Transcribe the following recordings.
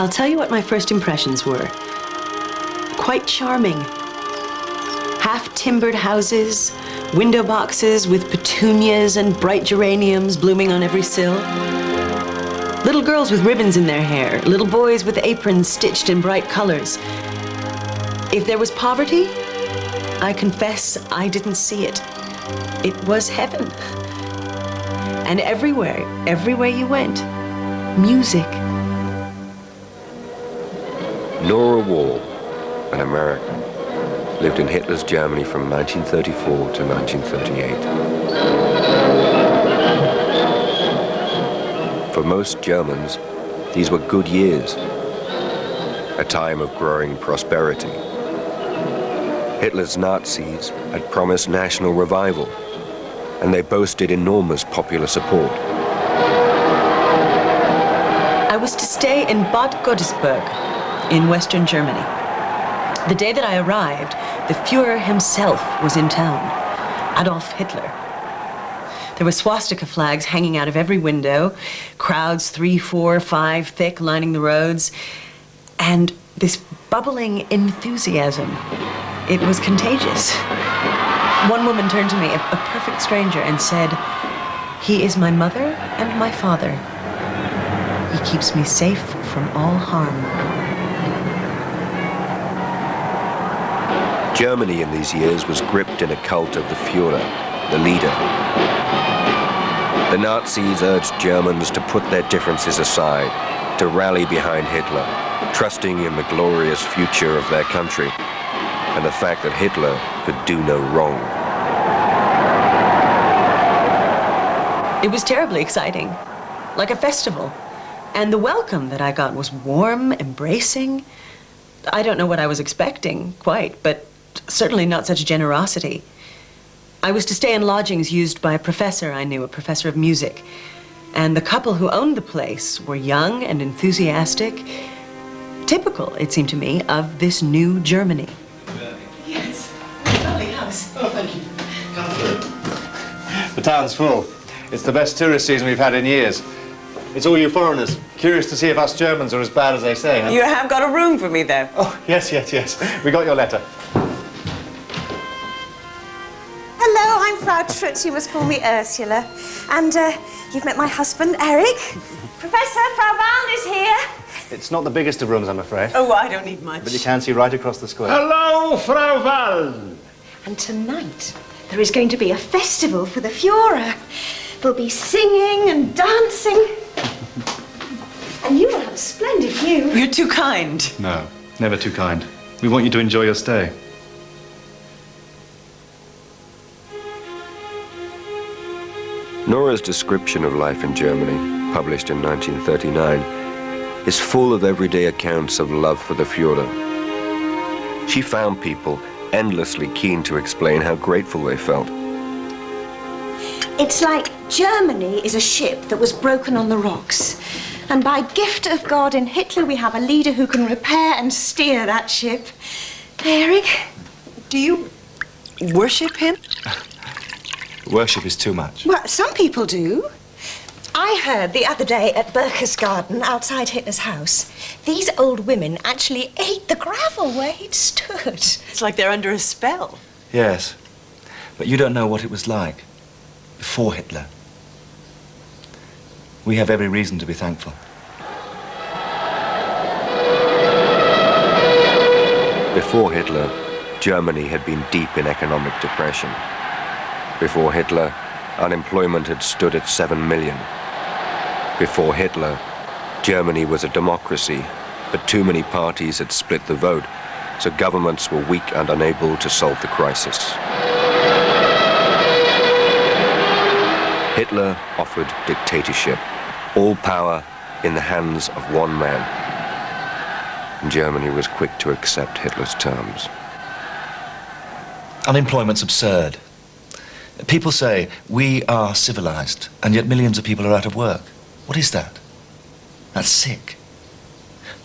I'll tell you what my first impressions were. Quite charming. Half-timbered houses, window boxes with petunias and bright geraniums blooming on every sill. Little girls with ribbons in their hair, little boys with aprons stitched in bright colors. If there was poverty, I confess I didn't see it. It was heaven. And everywhere you went, music. Nora Wall, an American, lived in Hitler's Germany from 1934 to 1938. For most Germans, these were good years, a time of growing prosperity. Hitler's Nazis had promised national revival, and they boasted enormous popular support. I was to stay in Bad Godesberg in Western Germany. The day that I arrived, the Führer himself was in town, Adolf Hitler. There were swastika flags hanging out of every window, crowds 3, 4, 5 thick lining the roads, and this bubbling enthusiasm. It was contagious. One woman turned to me, a perfect stranger, and said, "He is my mother and my father. He keeps me safe from all harm." Germany in these years was gripped in a cult of the Führer, the leader. The Nazis urged Germans to put their differences aside, to rally behind Hitler, trusting in the glorious future of their country and the fact that Hitler could do no wrong. It was terribly exciting, like a festival. And the welcome that I got was warm, embracing. I don't know what I was expecting, quite, but certainly not such generosity. I was to stay in lodgings used by a professor I knew, a professor of music. And the couple who owned the place were young and enthusiastic, typical, it seemed to me, of this new Germany. Yes, lovely house. Oh, thank you. Come through. The town's full. It's the best tourist season we've had in years. It's all you foreigners. Curious to see if us Germans are as bad as they say, huh? You have got a room for me, though. Oh, yes. We got your letter. Hello, I'm Frau Trutz. You must call me Ursula. And you've met my husband, Eric. Professor, Frau Wahn is here. It's not the biggest of rooms, I'm afraid. Oh, I don't need much. But you can see right across the square. Hello, Frau Wahn. And tonight, there is going to be a festival for the Führer. There'll be singing and dancing. And you will have a splendid view. You're too kind. No, never too kind. We want you to enjoy your stay. Nora's description of life in Germany, published in 1939, is full of everyday accounts of love for the Führer. She found people endlessly keen to explain how grateful they felt. It's like Germany is a ship that was broken on the rocks. And by gift of God in Hitler, we have a leader who can repair and steer that ship. Eric? Do you worship him? Worship is too much. Well, some people do. I heard the other day at Berchtesgaden, outside Hitler's house, these old women actually ate the gravel where he'd stood. It's like they're under a spell. Yes, but you don't know what it was like before Hitler. We have every reason to be thankful. Before Hitler, Germany had been deep in economic depression. Before Hitler, unemployment had stood at 7 million. Before Hitler, Germany was a democracy, but too many parties had split the vote, so governments were weak and unable to solve the crisis. Hitler offered dictatorship, all power in the hands of one man. And Germany was quick to accept Hitler's terms. Unemployment's absurd. People say we are civilized, and yet millions of people are out of work. What is that? That's sick.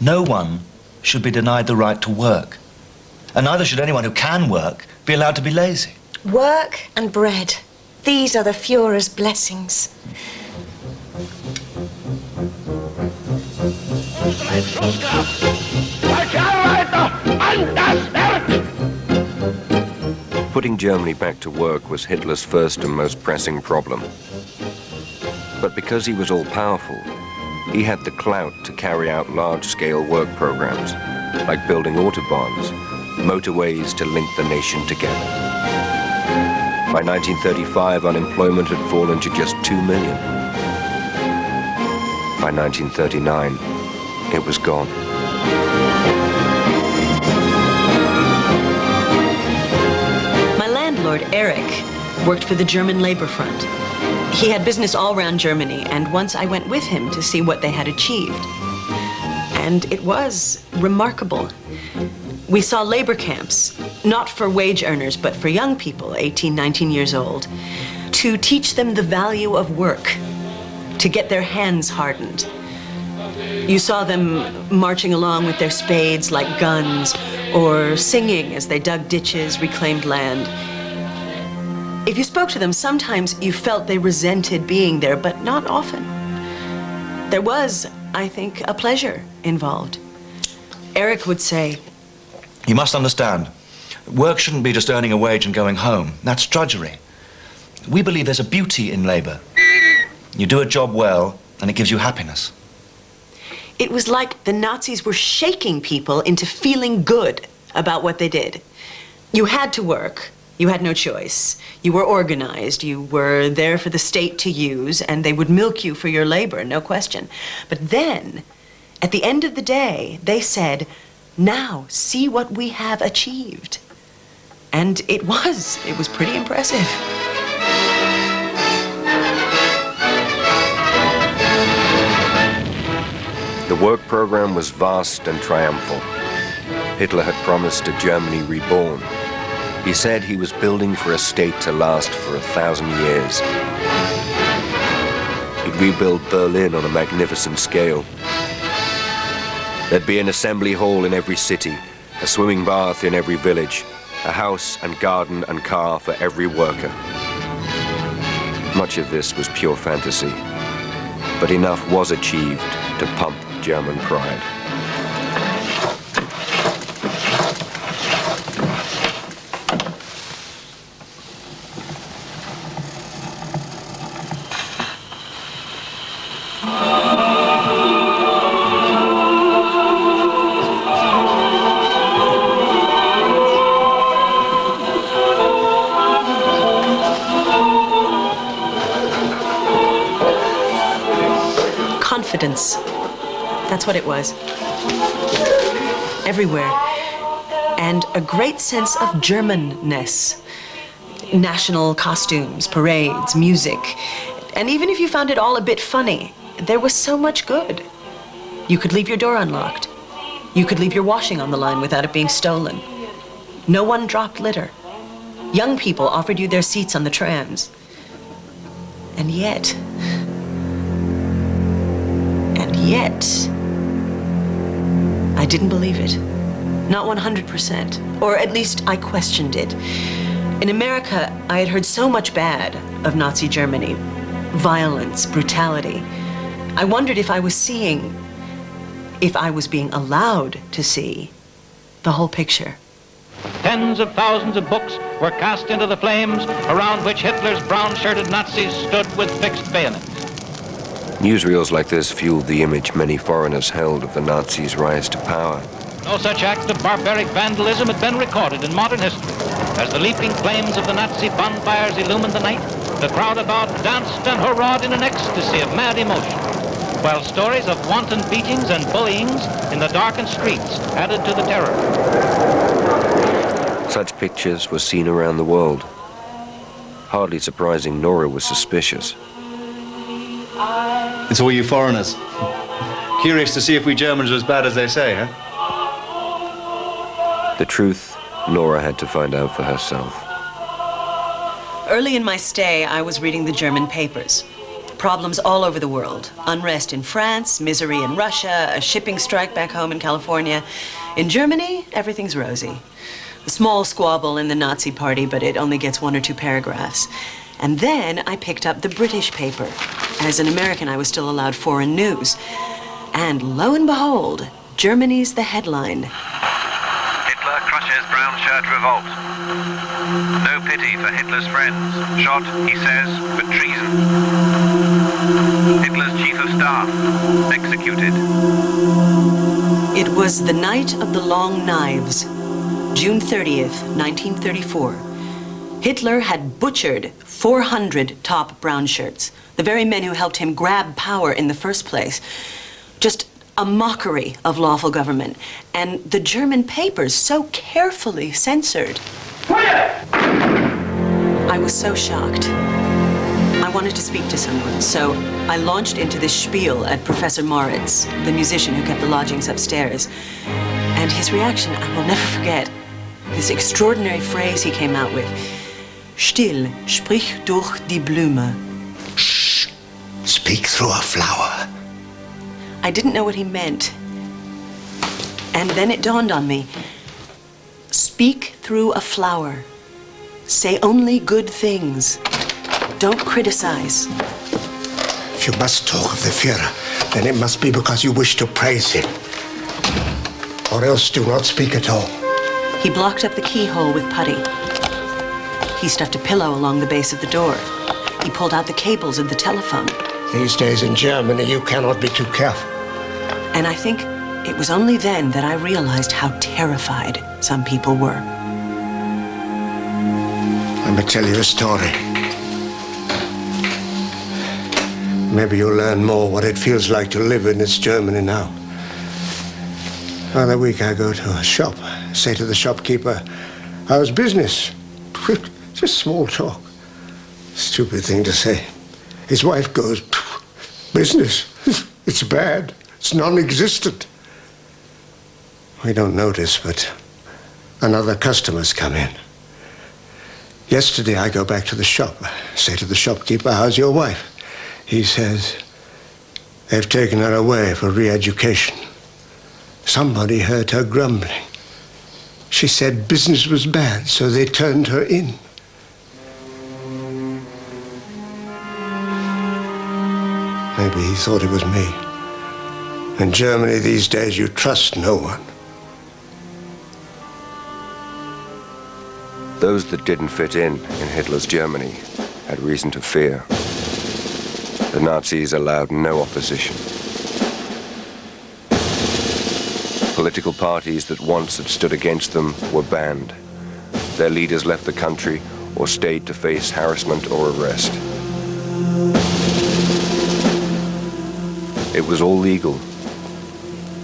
No one should be denied the right to work. And neither should anyone who can work be allowed to be lazy. Work and bread. These are the Führer's blessings. Putting Germany back to work was Hitler's first and most pressing problem. But because he was all-powerful, he had the clout to carry out large-scale work programs, like building autobahns, motorways to link the nation together. By 1935, unemployment had fallen to just 2 million. By 1939, it was gone. My landlord, Eric, worked for the German Labor Front. He had business all around Germany, and once I went with him to see what they had achieved. And it was remarkable. We saw labor camps, not for wage earners, but for young people, 18, 19 years old, to teach them the value of work, to get their hands hardened. You saw them marching along with their spades like guns, or singing as they dug ditches, reclaimed land. If you spoke to them, sometimes you felt they resented being there, but not often. There was, I think, a pleasure involved. Eric would say, You must understand, work shouldn't be just earning a wage and going home. That's drudgery. We believe there's a beauty in labor. You do a job well, and it gives you happiness. it was like the Nazis were shaking people into feeling good about what they did. You had to work. You had no choice. You were organized. You were there for the state to use, and they would milk you for your labor, no question. But then, at the end of the day, they said, now, see what we have achieved. And it was pretty impressive. The work program was vast and triumphal. Hitler had promised a Germany reborn. He said he was building for a state to last for 1,000 years. He'd rebuild Berlin on a magnificent scale. There'd be an assembly hall in every city, a swimming bath in every village, a house and garden and car for every worker. Much of this was pure fantasy, but enough was achieved to pump German pride. Confidence. That's what it was. Everywhere. And a great sense of Germanness. National costumes, parades, music. And even if you found it all a bit funny, there was so much good. You could leave your door unlocked. You could leave your washing on the line without it being stolen. No one dropped litter. Young people offered you their seats on the trams. And yet, I didn't believe it. Not 100%. Or at least I questioned it. In America, I had heard so much bad of Nazi Germany. Violence, brutality. I wondered if I was seeing, if I was being allowed to see, the whole picture. Tens of thousands of books were cast into the flames around which Hitler's brown-shirted Nazis stood with fixed bayonets. Newsreels like this fueled the image many foreigners held of the Nazis' rise to power. No such act of barbaric vandalism had been recorded in modern history. As the leaping flames of the Nazi bonfires illumined the night, the crowd about danced and hurrahed in an ecstasy of mad emotion, while stories of wanton beatings and bullyings in the darkened streets added to the terror. Such pictures were seen around the world. Hardly surprising Nora was suspicious. It's all you foreigners. Curious to see if we Germans are as bad as they say, huh? The truth, Nora had to find out for herself. Early in my stay, I was reading the German papers. Problems all over the world. Unrest in France, misery in Russia, a shipping strike back home in California. In Germany, everything's rosy. A small squabble in the Nazi party, but it only gets 1 or 2 paragraphs. And then I picked up the British paper. As an American, I was still allowed foreign news. And lo and behold, Germany's the headline. Hitler crushes brown shirt revolt. No pity for Hitler's friends. Shot, he says, for treason. Hitler's chief of staff executed. It was the night of the long knives, June 30th, 1934. Hitler had butchered 400 top brown shirts, the very men who helped him grab power in the first place. Just a mockery of lawful government, and the German papers so carefully censored. I was so shocked. I wanted to speak to someone, so I launched into this spiel at Professor Moritz, the musician who kept the lodgings upstairs. And his reaction, I will never forget. This extraordinary phrase he came out with. Still, sprich durch die Blume. Shh! Speak through a flower. I didn't know what he meant. And then it dawned on me. Speak through a flower. Say only good things. Don't criticize. If you must talk of the Führer, then it must be because you wish to praise him. Or else do not speak at all. He blocked up the keyhole with putty. He stuffed a pillow along the base of the door. He pulled out the cables of the telephone. These days in Germany, you cannot be too careful. And I think it was only then that I realized how terrified some people were. Let me tell you a story. Maybe you'll learn more what it feels like to live in this Germany now. Another week I go to a shop, say to the shopkeeper, how's business? Just small talk. Stupid thing to say. His wife goes, business? It's bad. It's non-existent. We don't notice, but another customer's come in. Yesterday I go back to the shop, say to the shopkeeper, how's your wife? He says, they've taken her away for re-education. Somebody heard her grumbling. She said business was bad, so they turned her in. Maybe he thought it was me. In Germany these days, you trust no one. Those that didn't fit in Hitler's Germany had reason to fear. The Nazis allowed no opposition. Political parties that once had stood against them were banned. Their leaders left the country or stayed to face harassment or arrest. It was all legal,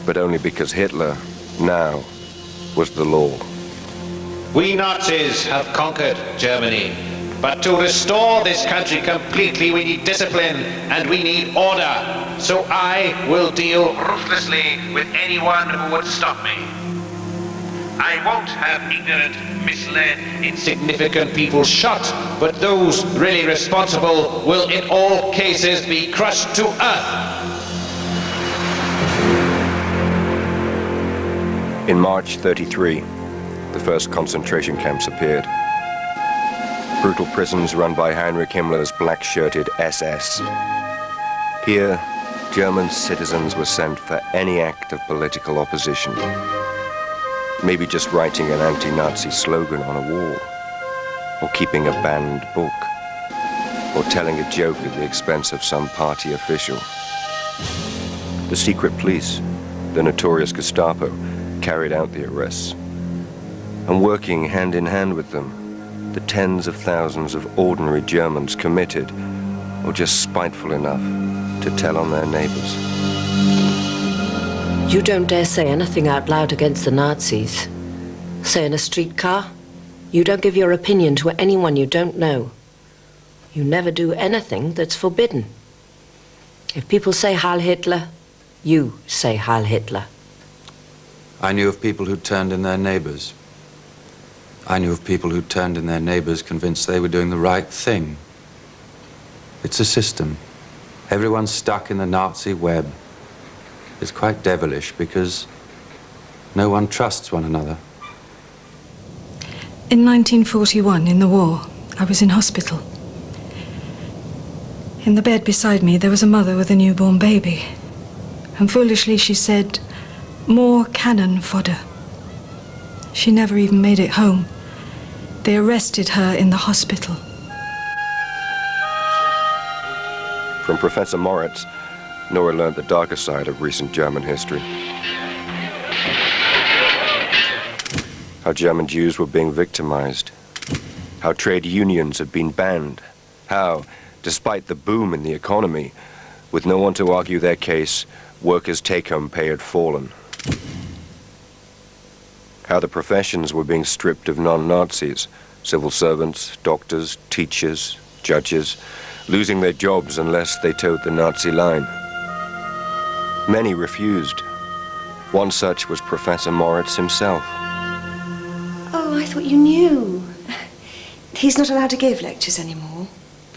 but only because Hitler now was the law. We Nazis have conquered Germany, but to restore this country completely we need discipline and we need order. So I will deal ruthlessly with anyone who would stop me. I won't have ignorant, misled, insignificant people shot, but those really responsible will in all cases be crushed to earth. In March '33, the first concentration camps appeared. Brutal prisons run by Heinrich Himmler's black-shirted SS. Here, German citizens were sent for any act of political opposition. Maybe just writing an anti-Nazi slogan on a wall, or keeping a banned book, or telling a joke at the expense of some party official. The secret police, the notorious Gestapo, carried out the arrests. And working hand in hand with them, the tens of thousands of ordinary Germans committed, or just spiteful enough to tell on their neighbors. You don't dare say anything out loud against the Nazis. Say in a streetcar, you don't give your opinion to anyone you don't know. You never do anything that's forbidden. If people say Heil Hitler, you say Heil Hitler. I knew of people who turned in their neighbors. I knew of people who turned in their neighbors convinced they were doing the right thing. It's a system. Everyone's stuck in the Nazi web. It's quite devilish because no one trusts one another. In 1941, in the war, I was in hospital. In the bed beside me, there was a mother with a newborn baby. And foolishly she said, "More cannon fodder." She never even made it home. They arrested her in the hospital. From Professor Moritz, Nora learned the darker side of recent German history. How German Jews were being victimized. How trade unions had been banned. How, despite the boom in the economy, with no one to argue their case, workers' take-home pay had fallen. How the professions were being stripped of non-Nazis, civil servants, doctors, teachers, judges, losing their jobs unless they towed the Nazi line. Many refused. One such was Professor Moritz himself. Oh, I thought you knew. He's not allowed to give lectures anymore.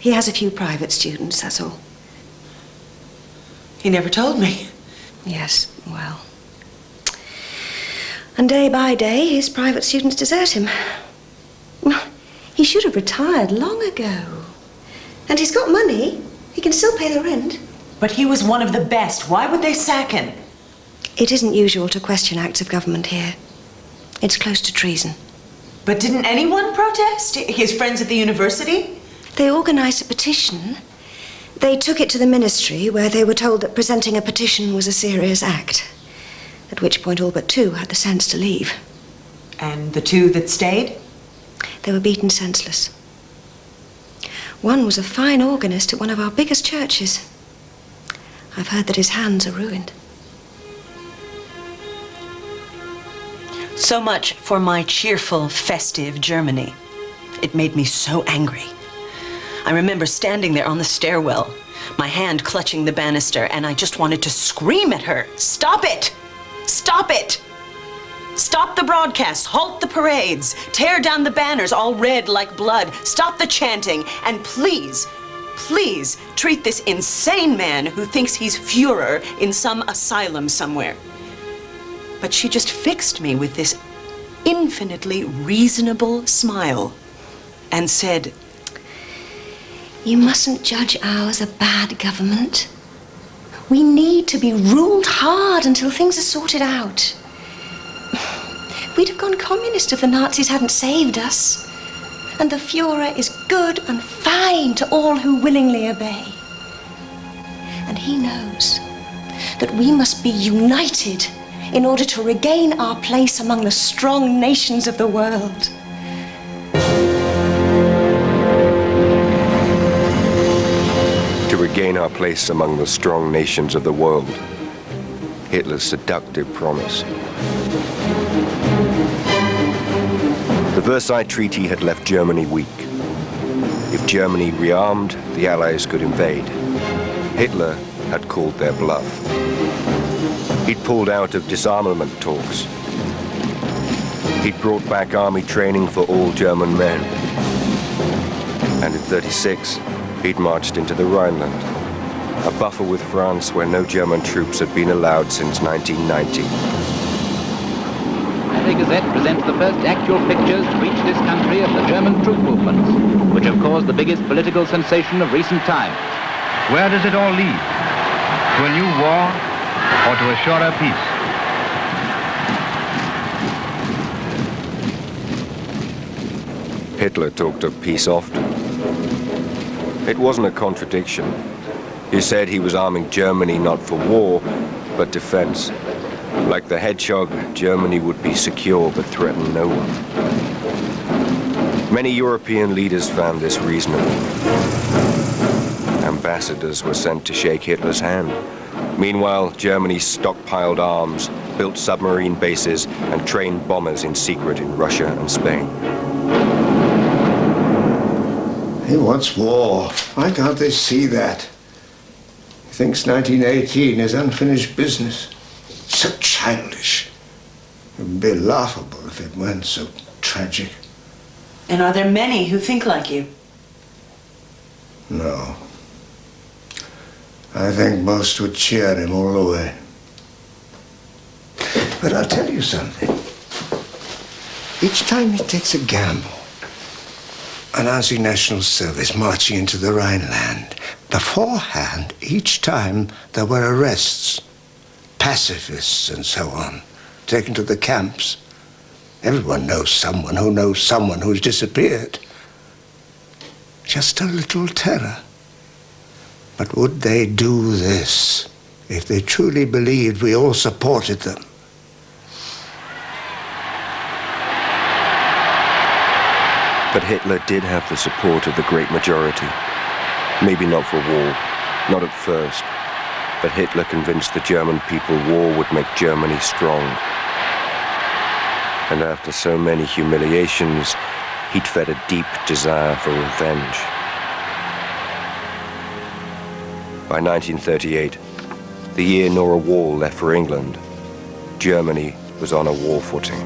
He has a few private students, that's all. He never told me. Yes, well. And day by day, his private students desert him. Well, he should have retired long ago. And he's got money. He can still pay the rent. But he was one of the best. Why would they sack him? It isn't usual to question acts of government here. It's close to treason. But didn't anyone protest? His friends at the university? They organized a petition. They took it to the ministry, where they were told that presenting a petition was a serious act. At which point all but 2 had the sense to leave. And the 2 that stayed? They were beaten senseless. One was a fine organist at one of our biggest churches. I've heard that his hands are ruined. So much for my cheerful, festive Germany. It made me so angry. I remember standing there on the stairwell, my hand clutching the banister, and I just wanted to scream at her. Stop it! Stop it! Stop the broadcasts, halt the parades, tear down the banners all red like blood, stop the chanting, and please, please treat this insane man who thinks he's Führer in some asylum somewhere. But she just fixed me with this infinitely reasonable smile and said, "You mustn't judge ours a bad government. We need to be ruled hard until things are sorted out. We'd have gone communist if the Nazis hadn't saved us. And the Führer is good and fine to all who willingly obey. And he knows that we must be united in order to regain our place among the strong nations of the world." To regain our place among the strong nations of the world. Hitler's seductive promise. The Versailles Treaty had left Germany weak. If Germany rearmed, the Allies could invade. Hitler had called their bluff. He'd pulled out of disarmament talks. He'd brought back army training for all German men. And in '36, he'd marched into the Rhineland, a buffer with France where no German troops had been allowed since 1990. The Gazette presents the first actual pictures to reach this country of the German troop movements, which have caused the biggest political sensation of recent times. Where does it all lead? To a new war or to a shorter peace? Hitler talked of peace often. It wasn't a contradiction. He said he was arming Germany not for war, but defense. Like the hedgehog, Germany would be secure but threaten no one. Many European leaders found this reasonable. Ambassadors were sent to shake Hitler's hand. Meanwhile, Germany stockpiled arms, built submarine bases, and trained bombers in secret in Russia and Spain. He wants war. Why can't they see that? He thinks 1918 is unfinished business. So childish. It would be laughable if it weren't so tragic. And are there many who think like you? No. I think most would cheer him all the way. But I'll tell you something. Each time he takes a gamble, announcing national service, marching into the Rhineland, beforehand, each time there were arrests. pacifists and so on, taken to the camps. Everyone knows someone who knows someone who's disappeared. Just a little terror. But would they do this if they truly believed we all supported them? But Hitler did have the support of the great majority. Maybe not for war, not at first, but Hitler convinced the German people war would make Germany strong. And after so many humiliations, he'd fed a deep desire for revenge. By 1938, the year Nora Wall left for England, Germany was on a war footing.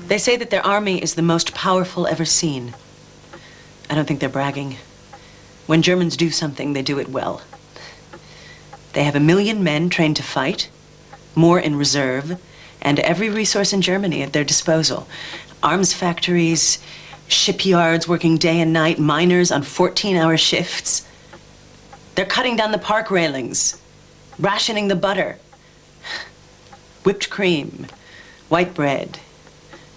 They say that their army is the most powerful ever seen. I don't think they're bragging. When Germans do something, they do it well. They have 1 million men trained to fight, more in reserve, and every resource in Germany at their disposal. Arms factories, shipyards working day and night, miners on 14-hour shifts. They're cutting down the park railings, rationing the butter, whipped cream, white bread.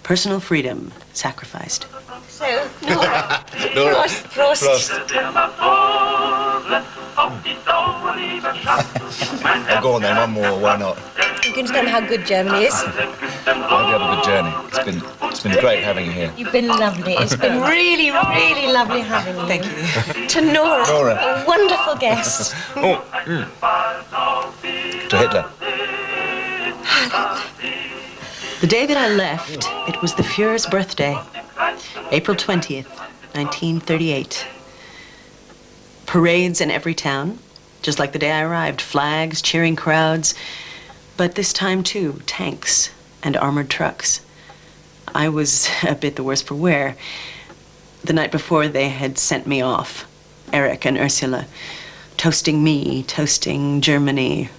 Personal freedom sacrificed. So, Nora. Prost. Oh, go on then, one more, why not? I'm going to tell them how good Germany is. I hope you have a good journey. It's been great having you here. You've been lovely. It's been really, really lovely having you. Thank you. To Nora, Nora. a wonderful guest. To Hitler. The day that I left, it was the Fuhrer's birthday, April 20th, 1938. Parades in every town, just like the day I arrived. Flags, cheering crowds, but this time too, tanks and armored trucks. I was a bit the worse for wear. The night before, they had sent me off, Eric and Ursula, toasting me, toasting Germany,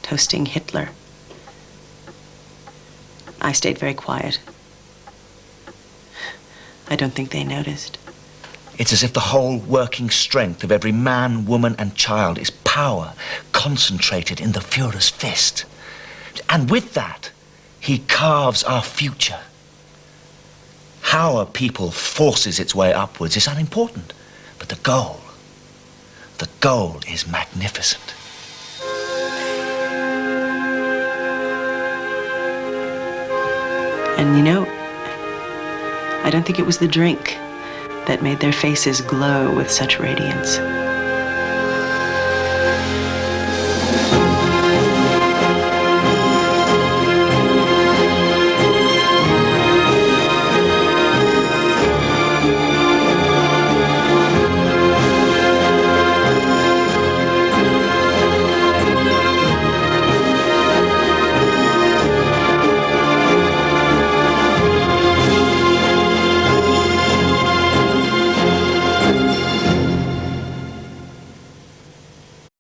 toasting Hitler. I stayed very quiet. I don't think they noticed. It's as if the whole working strength of every man, woman, and child is power concentrated in the Führer's fist. And with that, he carves our future. How a people forces its way upwards is unimportant, but the goal is magnificent. And you know, I don't think it was the drink that made their faces glow with such radiance.